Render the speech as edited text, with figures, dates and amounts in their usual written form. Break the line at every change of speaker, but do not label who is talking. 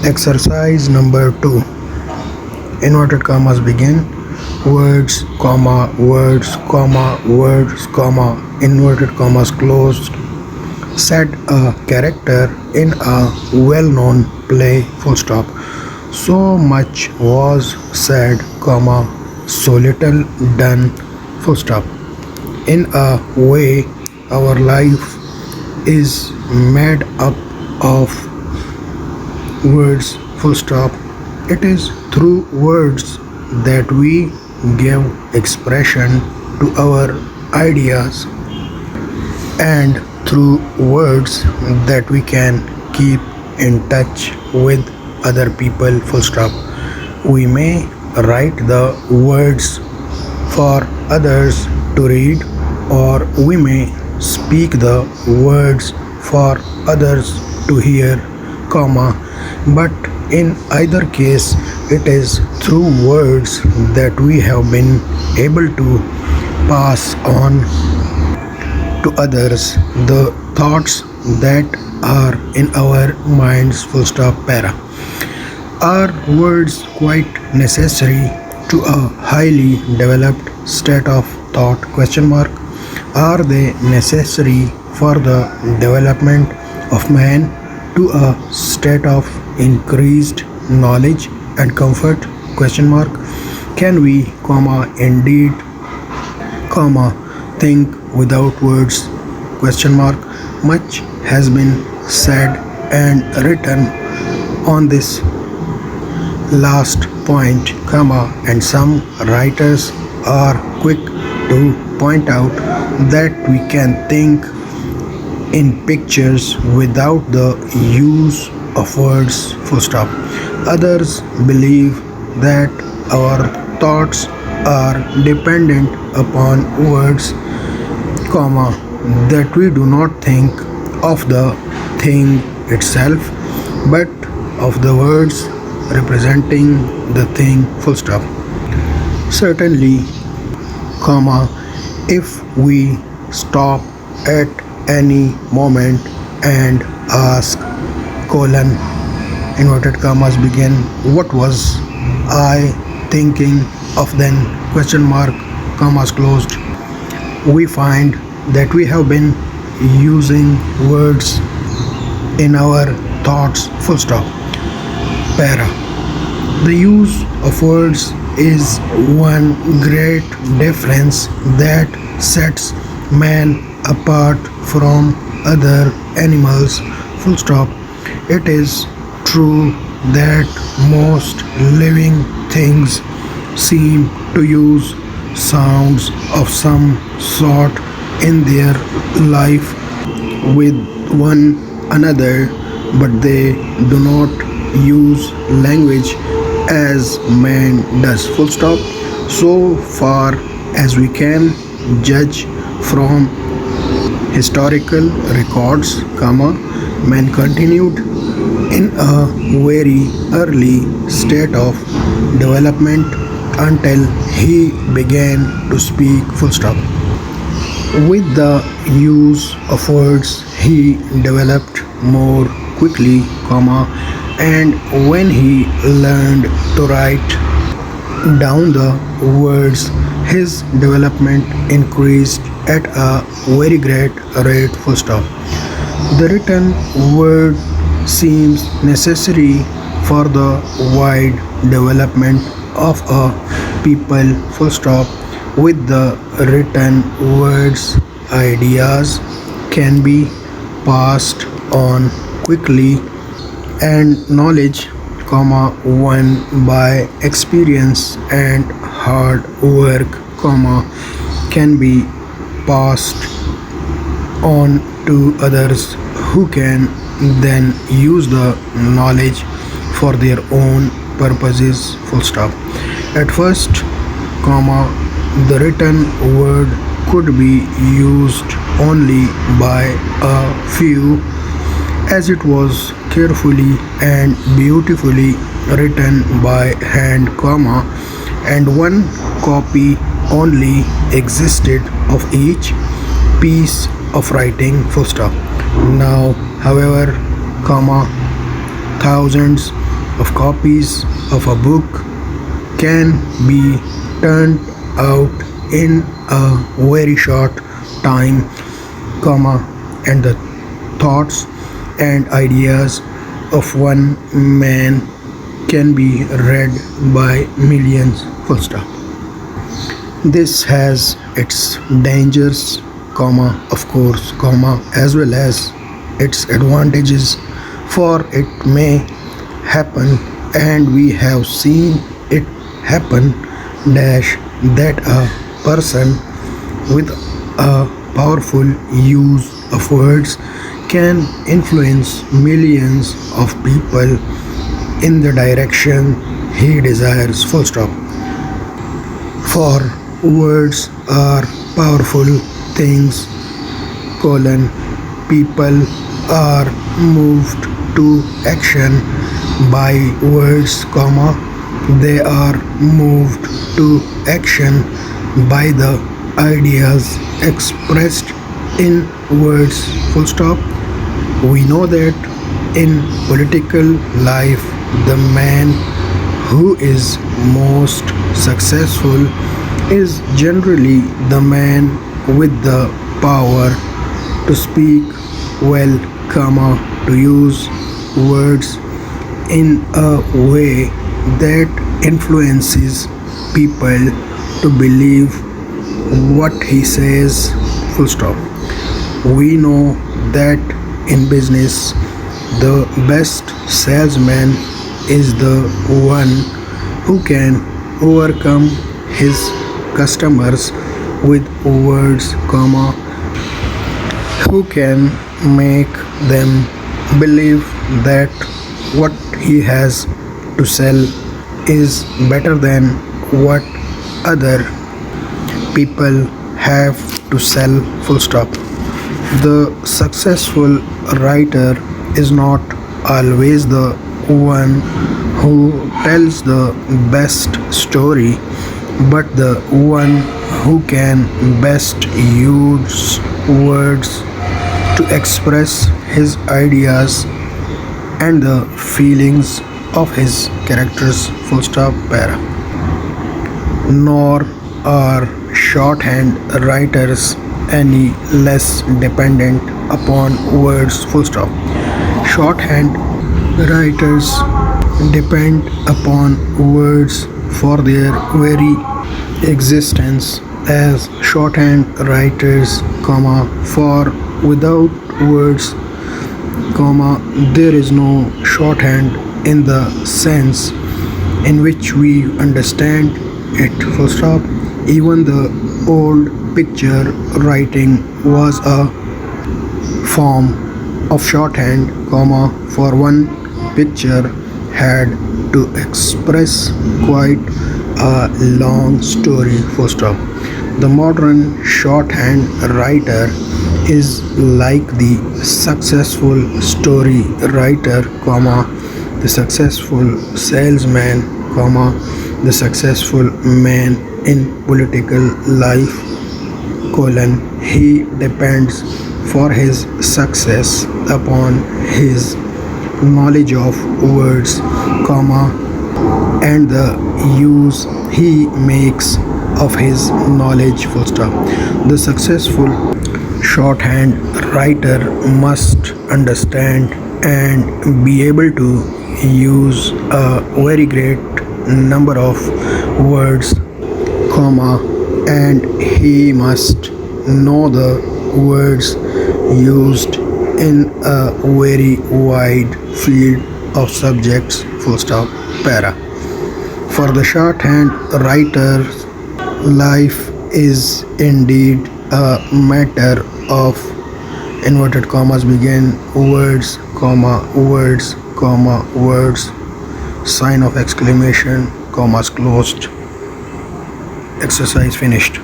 Exercise number 2. Inverted commas begin. Words, comma, words, comma, words, comma, inverted commas closed. Said a character in a well-known play, full stop. So much was said, comma, so little done, full stop. In a way, our life is made up of words, full stop. It is through words that we give expression to our ideas, and through words that we can keep in touch with other people, full stop. We may write the words for others to read, or we may speak the words for others to hear, comma, but in either case it is through words that we have been able to pass on to others the thoughts that are in our minds, full stop, para. Are words quite necessary to a highly developed state of thought, question mark? Are they necessary for the development of man to a state of increased knowledge and comfort, question mark? Can we, comma, indeed, comma, think without words, question mark? Much has been said and written on this last point, comma, and some writers are quick to point out that we can think in pictures without the use of words, full stop. Others believe that our thoughts are dependent upon words, comma, that we do not think of the thing itself, but of the words representing the thing, full stop. Certainly, comma, if we stop at any moment and ask, colon, inverted commas begin, what was I thinking of then, question mark, commas closed, we find that we have been using words in our thoughts, full stop, para. The use of words is one great difference that sets man apart from other animals, full stop. It is true that most living things seem to use sounds of some sort in their life with one another, but they do not use language as man does, full stop. So far as we can judge from historical records, comma, man continued in a very early state of development until he began to speak, full stop. With the use of words, he developed more quickly, comma, and when he learned to write down the words, his development increased at a very great rate, full stop. The written word seems necessary for the wide development of a people, full stop. With the written words, ideas can be passed on quickly, and knowledge, comma, won by experience and hard work, comma, can be passed on to others who can then use the knowledge for their own purposes, full stop. At first, comma, the written word could be used only by a few, as it was carefully and beautifully written by hand, comma, and one copy only existed of each piece of writing, full stop. Now, however, comma, thousands of copies of a book can be turned out in a very short time, comma, and the thoughts and ideas of one man can be read by millions, full stop. This has its dangers, comma, of course, comma, as well as its advantages, for it may happen, and we have seen it happen, dash, that a person with a powerful use of words can influence millions of people in the direction he desires, full stop. For words are powerful things, colon, people are moved to action by words, comma, they are moved to action by the ideas expressed in words, full stop. We know that in political life, the man who is most successful is generally the man with the power to speak well, comma, to use words in a way that influences people to believe what he says, full stop. We know that in business, the best salesman is the one who can overcome his customers with words, comma, who can make them believe that what he has to sell is better than what other people have to sell, full stop. The successful writer is not always the one who tells the best story, but the one who can best use words to express his ideas and the feelings of his characters, full stop, para. Nor are shorthand writers any less dependent upon words, full stop. Shorthand writers depend upon words for their very existence as shorthand writers, comma, for without words, comma, there is no shorthand in the sense in which we understand it, full stop. Even the old picture writing was a form of shorthand, comma, for one picture had to express quite a long story, full stop. The modern shorthand writer is like the successful story writer, comma, the successful salesman, comma, the successful man in political life, colon, he depends for his success upon his knowledge of words, comma, and the use he makes of his knowledge, full stop. The successful shorthand writer must understand and be able to use a very great number of words, comma, and he must know the words used in a very wide field of subjects, full stop, para. For the shorthand writer, life is indeed a matter of inverted commas begin, words, comma, words, comma, words, sign of exclamation, commas closed. Exercise finished.